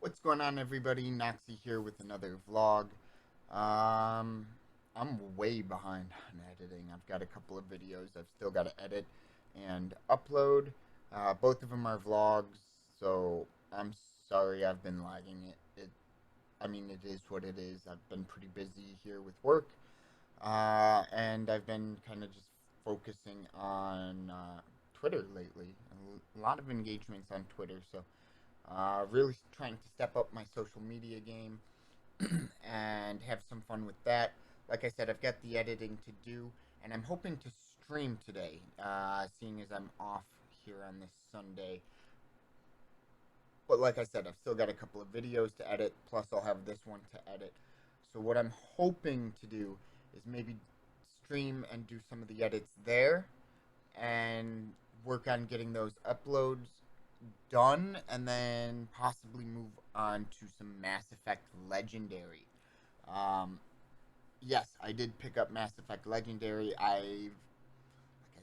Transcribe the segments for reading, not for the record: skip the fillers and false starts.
What's going on, everybody? Noxie here with another vlog. Um, I'm way behind on editing. I've got a couple of videos I've still got to edit and upload. Both of them are vlogs, so I'm sorry I've been lagging it is what it is. I've been pretty busy here with work, and I've been kind of just focusing on Twitter lately. A lot of engagements on Twitter, so really trying to step up my social media game and have some fun with that. Like I said, I've got the editing to do, and I'm hoping to stream today, seeing as I'm off here on this Sunday. But like I said, I've still got a couple of videos to edit, plus I'll have this one to edit. So what I'm hoping to do is maybe stream and do some of the edits there and work on getting those uploads done, and then possibly move on to some Mass Effect Legendary. Um, yes, I did pick up Mass Effect Legendary. Like I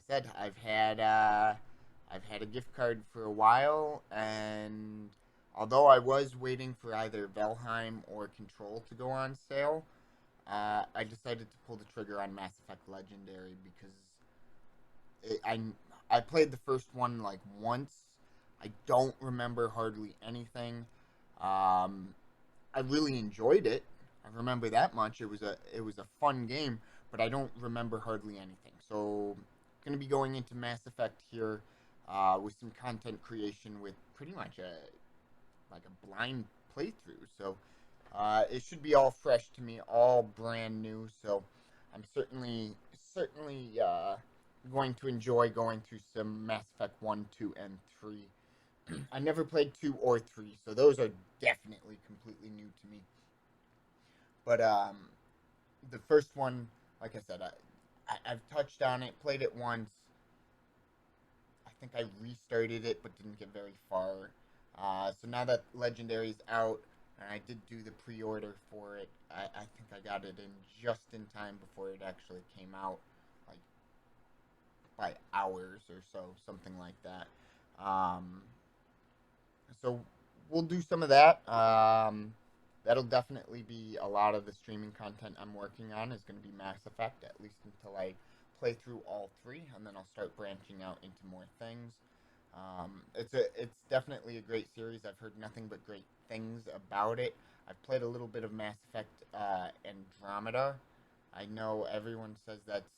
said, I've had a gift card for a while, and although I was waiting for either Valheim or Control to go on sale, I decided to pull the trigger on Mass Effect Legendary because it, I played the first one like once. I don't remember hardly anything. Um, I really enjoyed it. I remember that much. It was a fun game, but I don't remember hardly anything. So, going to be going into Mass Effect here with some content creation with pretty much a blind playthrough. So, it should be all fresh to me, all brand new. So, I'm certainly going to enjoy going through some Mass Effect 1, 2, and 3. I never played 2 or 3, so those are definitely completely new to me. But the first one, like I said, I've touched on it, played it once. I think I restarted it, but didn't get very far. So now that Legendary's out, and I did do the pre-order for it, I think I got it in just in time before it actually came out, like by hours or so, something like that. Um, so we'll do some of that. That'll definitely be a lot of the streaming content I'm working on is going to be Mass Effect, at least until I play through all three, and then I'll start branching out into more things. It's definitely a great series. I've heard nothing but great things about it. I've played a little bit of Mass Effect Andromeda. I know everyone says that's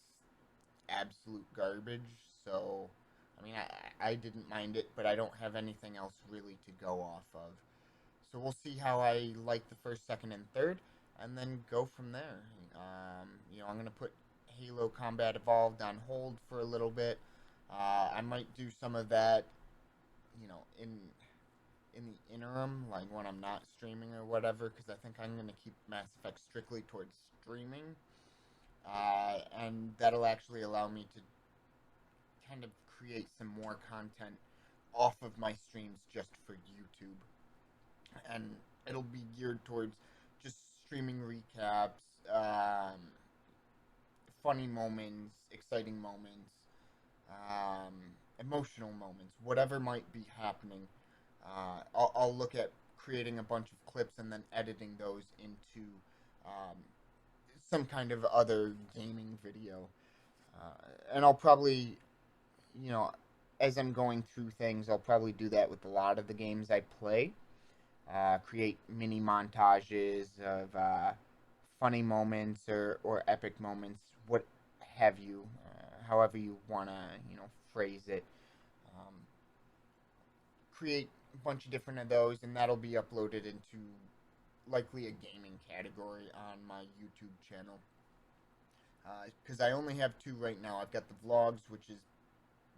absolute garbage, so I didn't mind it, but I don't have anything else really to go off of. So we'll see how I like the first, second, and third, and then go from there. I'm gonna put Halo Combat Evolved on hold for a little bit. I might do some of that, in the interim, like when I'm not streaming or whatever, because I think I'm gonna keep Mass Effect strictly towards streaming, and that'll actually allow me to kind of create some more content off of my streams just for YouTube, and it'll be geared towards just streaming recaps, funny moments, exciting moments, um, emotional moments, whatever might be happening. I'll look at creating a bunch of clips and then editing those into um, some kind of other gaming video. And I'll probably, you know, as I'm going through things, I'll probably do that with a lot of the games I play. Create mini montages of funny moments or epic moments, what have you, however you want to, phrase it. Um, Create a bunch of different of those, and that'll be uploaded into likely a gaming category on my YouTube channel. Because I only have two right now. I've got the vlogs, which is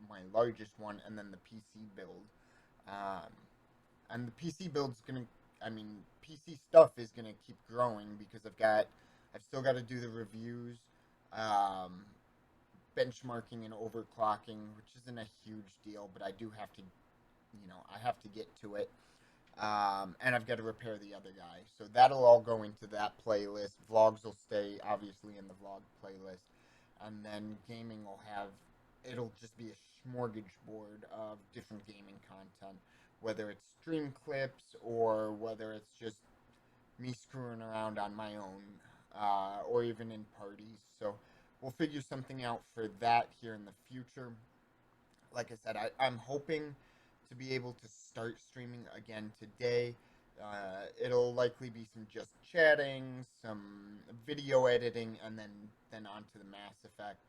my largest one, and then the PC build. Um, and the PC build's gonna, PC stuff is gonna keep growing because I've still got to do the reviews, um, benchmarking and overclocking, which isn't a huge deal, but I do have to, I have to get to it. And I've got to repair the other guy. So that'll all go into that playlist. Vlogs will stay obviously in the vlog playlist, and then it'll just be a smorgasbord of different gaming content. whether it's stream clips or whether it's just me screwing around on my own, or even in parties. So we'll figure something out for that here in the future. Like I said, I'm hoping to be able to start streaming again today. It'll likely be some just chatting, some video editing, and then onto the Mass Effect,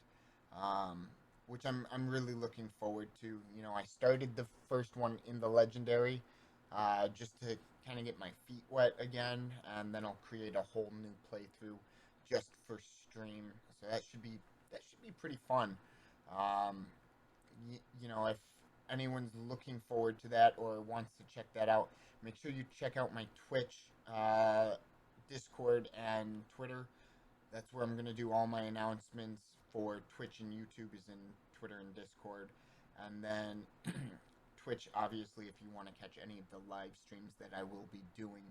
um, which I'm really looking forward to. You know, I started the first one in the Legendary, just to kind of get my feet wet again, and then I'll create a whole new playthrough just for stream. So that should be pretty fun. Um, you know, if anyone's looking forward to that or wants to check that out, make sure you check out my Twitch, Discord, and Twitter. That's where I'm going to do all my announcements for Twitch and YouTube is in Twitter and Discord. And then Twitch, obviously, if you want to catch any of the live streams that I will be doing.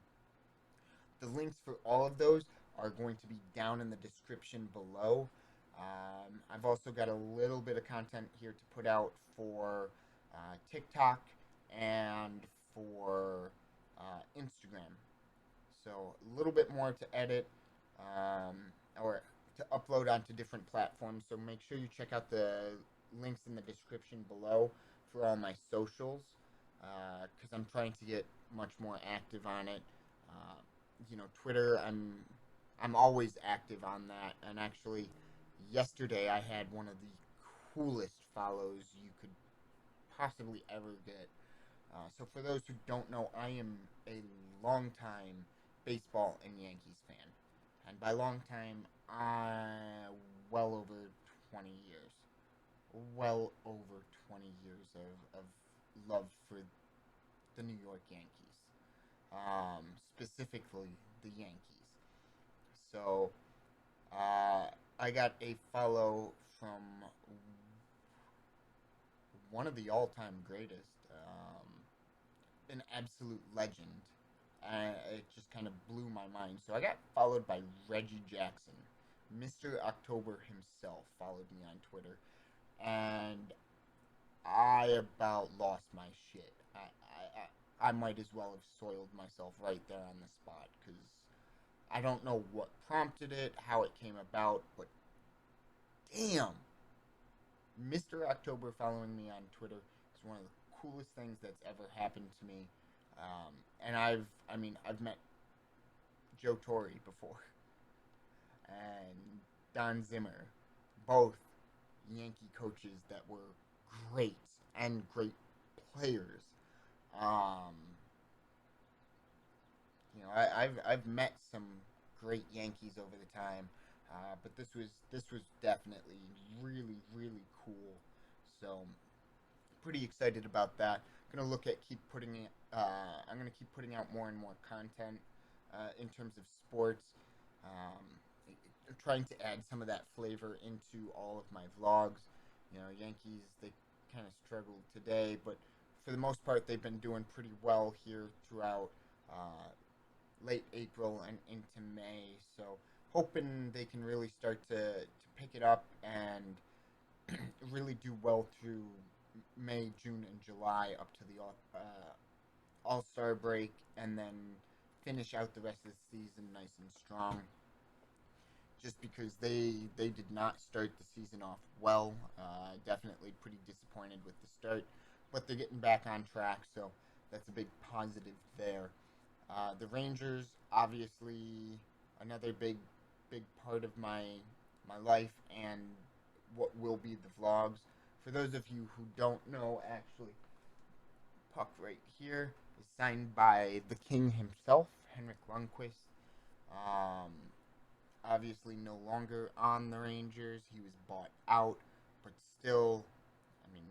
The links for all of those are going to be down in the description below. I've also got a little bit of content here to put out for TikTok and for Instagram. So a little bit more to edit, um, or to upload onto different platforms. So make sure you check out the links in the description below for all my socials, because I'm trying to get much more active on it. Uh, you know, Twitter, I'm always active on that, and actually, yesterday I had one of the coolest follows you could possibly ever get. So for those who don't know, I am a longtime baseball and Yankees fan, and by long time, well over 20 years, well over 20 years of love for the New York Yankees, specifically the Yankees. So I got a follow from one of the all-time greatest, an absolute legend. It just kind of blew my mind. So I got followed by Reggie Jackson. Mr. October himself followed me on Twitter, and I about lost my shit. I might as well have soiled myself right there on the spot because I don't know what prompted it, how it came about, but damn, Mr. October following me on Twitter is one of the coolest things that's ever happened to me. And I've met Joe Torre before and Don Zimmer, both Yankee coaches that were great and great players. Um, you know, I've met some great Yankees over the time, but this was definitely really cool. So pretty excited about that. Gonna look at keep putting it. I'm gonna keep putting out more and more content in terms of sports. Um, Trying to add some of that flavor into all of my vlogs. You know, Yankees, they kind of struggled today, but for the most part, they've been doing pretty well here throughout late April and into May. So hoping they can really start to pick it up and really do well through May, June, and July up to the All Star break, and then finish out the rest of the season nice and strong. Just because they did not start the season off well, definitely pretty disappointed with the start, but they're getting back on track, so that's a big positive there. The Rangers, obviously, another big part of my life and what will be the vlogs. For those of you who don't know, actually, puck right here is signed by the king himself, Henrik Lundqvist. Um, Obviously, no longer on the Rangers. He was bought out, but still, I mean,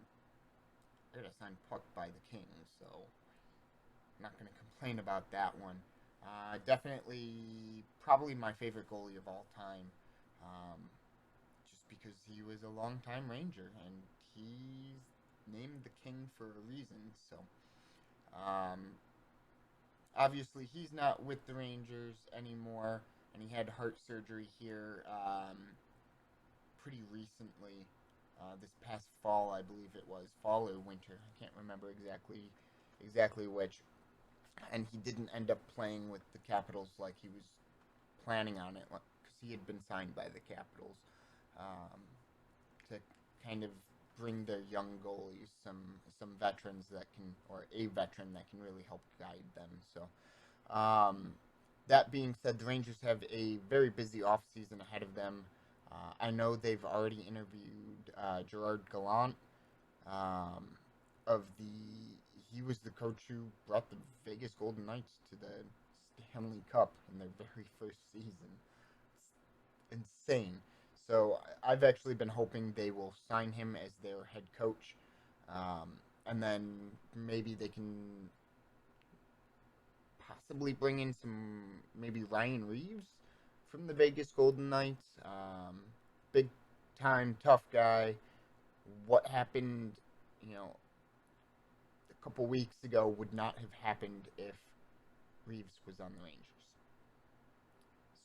I got to sign puck by the king, so I'm not going to complain about that one. Definitely, probably my favorite goalie of all time, um, just because he was a long-time Ranger and he's named the king for a reason. So, um, obviously, he's not with the Rangers anymore, and he had heart surgery here pretty recently. This past fall, I believe it was fall or winter. I can't remember exactly exactly which, and he didn't end up playing with the Capitals like he was planning on it, because he had been signed by the Capitals um, to kind of bring their young goalies some veterans that can, or a veteran that can really help guide them. So that being said, the Rangers have a very busy offseason ahead of them. I know they've already interviewed Gerard Gallant, um, of the. He was the coach who brought the Vegas Golden Knights to the Stanley Cup in their very first season. It's insane. So I've actually been hoping they will sign him as their head coach, um, and then maybe they can possibly bring in some, maybe Ryan Reeves from the Vegas Golden Knights. Big time, tough guy. What happened, you know, a couple weeks ago would not have happened if Reeves was on the Rangers.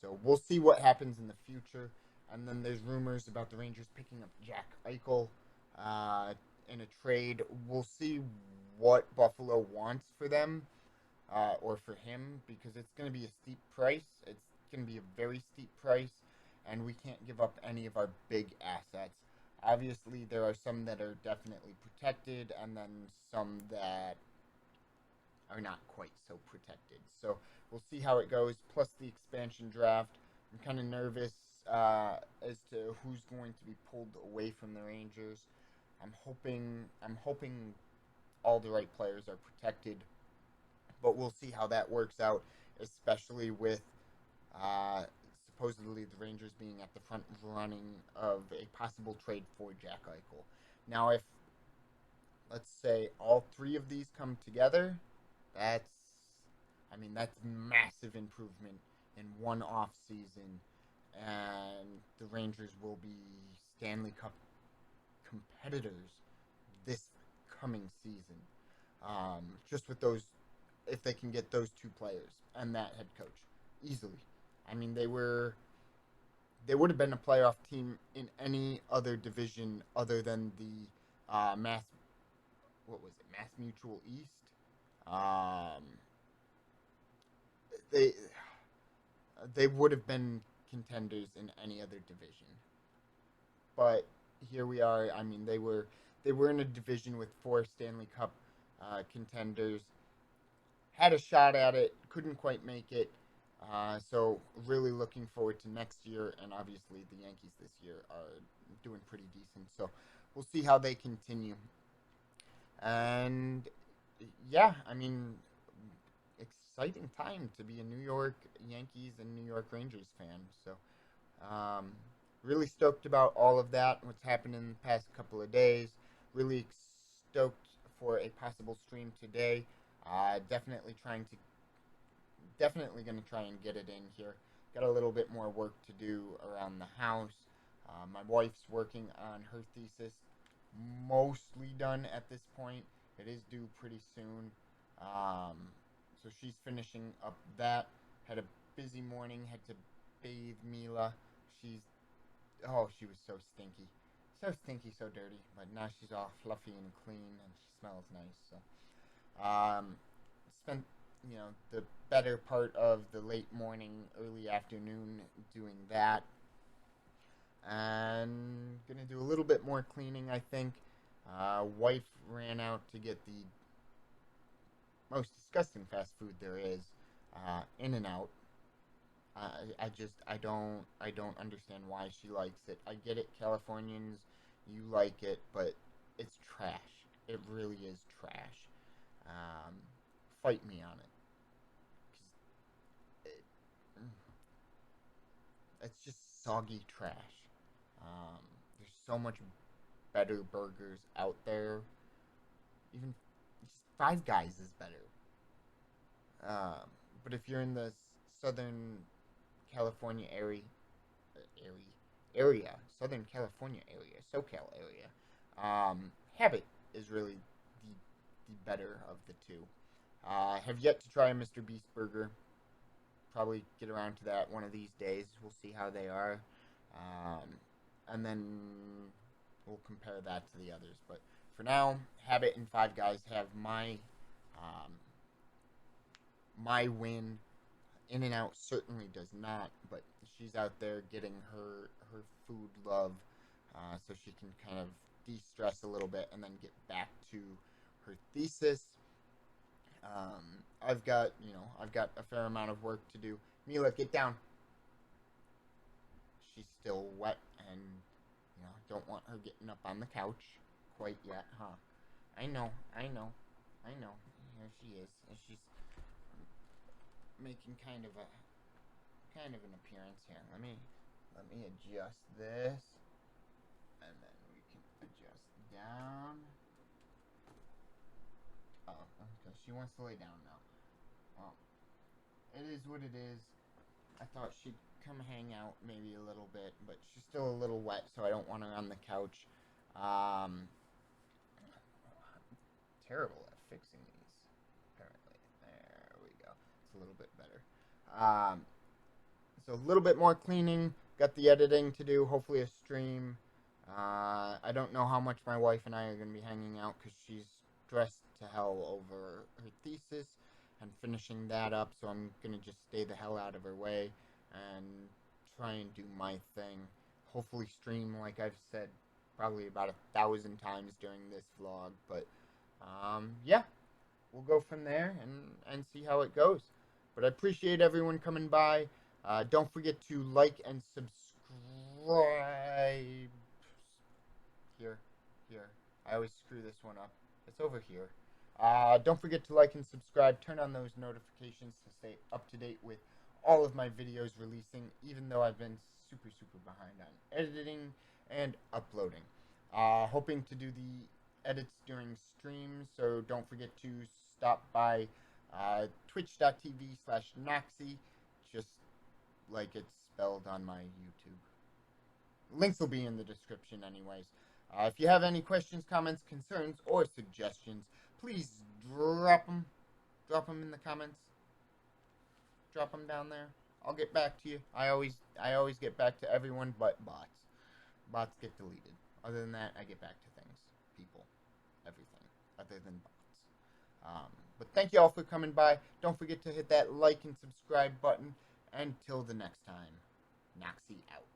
So we'll see what happens in the future. And then there's rumors about the Rangers picking up Jack Eichel uh, in a trade. We'll see what Buffalo wants for them, or for him, because it's going to be a steep price. It's going to be a very steep price, and we can't give up any of our big assets. Obviously, there are some that are definitely protected, and then some that are not quite so protected. So we'll see how it goes. Plus the expansion draft. I'm kind of nervous as to who's going to be pulled away from the Rangers. I'm hoping all the right players are protected, but we'll see how that works out, especially with uh, supposedly the Rangers being at the front running of a possible trade for Jack Eichel. Now, if, let's say, all three of these come together, that's, I mean, that's massive improvement in one off season, and the Rangers will be Stanley Cup competitors this coming season. Just with those, if they can get those two players and that head coach easily. I mean, they would have been a playoff team in any other division other than the Mass, what was it, Mass Mutual East. Um, they they would have been contenders in any other division, but here we are. I mean, they were in a division with four Stanley Cup contenders, had a shot at it, couldn't quite make it. So really looking forward to next year, and obviously the Yankees this year are doing pretty decent. So we'll see how they continue. And yeah, I mean, exciting time to be a New York Yankees and New York Rangers fan. So um, really stoked about all of that. What's happened in the past couple of days. Really stoked for a possible stream today. Definitely going to try and get it in here. Got a little bit more work to do around the house. My wife's working on her thesis, mostly done at this point. It is due pretty soon. Um, so she's finishing up that. Had a busy morning, had to bathe Mila. She's, oh, she was so stinky. So stinky, so dirty. But now she's all fluffy and clean, and she smells nice. So spent, the better part of the late morning, early afternoon doing that, and gonna do a little bit more cleaning. I think. Wife ran out to get the most disgusting fast food there is, In and Out. I don't understand why she likes it. I get it, Californians, you like it, but it's trash. It really is trash. Um, Fight me on it. 'Cause it's just soggy trash. There's so much better burgers out there. Even just Five Guys is better. Um, but if you're in the Southern California area, Southern California area, SoCal area, Habit is really the better of the two. Have yet to try a Mr. Beast burger. Probably get around to that one of these days. We'll see how they are, um, and then we'll compare that to the others. But for now, Habit and Five Guys have my Um, my win in and out certainly does not, but she's out there getting her food love, so she can kind of de-stress a little bit and then get back to her thesis. I've got a fair amount of work to do. Mila, get down. She's still wet, and don't want her getting up on the couch quite yet, huh? I know, I know, I know. Here she is. She's making kind of an appearance here. Let me adjust this, and then we can adjust down. Oh, okay. She wants to lay down now. Well, it is what it is. I thought she'd come hang out maybe a little bit, but she's still a little wet, so I don't want her on the couch. Um, Terrible at fixing these. Apparently, there we go. It's a little bit better. So a little bit more cleaning. Got the editing to do. Hopefully a stream. I don't know how much my wife and I are going to be hanging out because she's stressed to hell over her thesis and finishing that up. So I'm going to just stay the hell out of her way and try and do my thing. Hopefully stream, like I've said, probably about 1,000 times during this vlog. But yeah, we'll go from there and see how it goes. But I appreciate everyone coming by. Don't forget to like and subscribe. Here, here. I always screw this one up. It's over here. Don't forget to like and subscribe. Turn on those notifications to stay up to date with all of my videos releasing, even though I've been super, super behind on editing and uploading. Hoping to do the edits during streams, so don't forget to stop by twitch.tv/Noxy, just like it's spelled on my YouTube. Links will be in the description anyways. If you have any questions, comments, concerns, or suggestions, please drop them. Drop them in the comments. Drop them down there. I'll get back to you. I always get back to everyone but bots. Bots get deleted. Other than that, I get back to things, people, everything, other than bots. But thank you all for coming by. Don't forget to hit that like and subscribe button. Until the next time, Noxy out.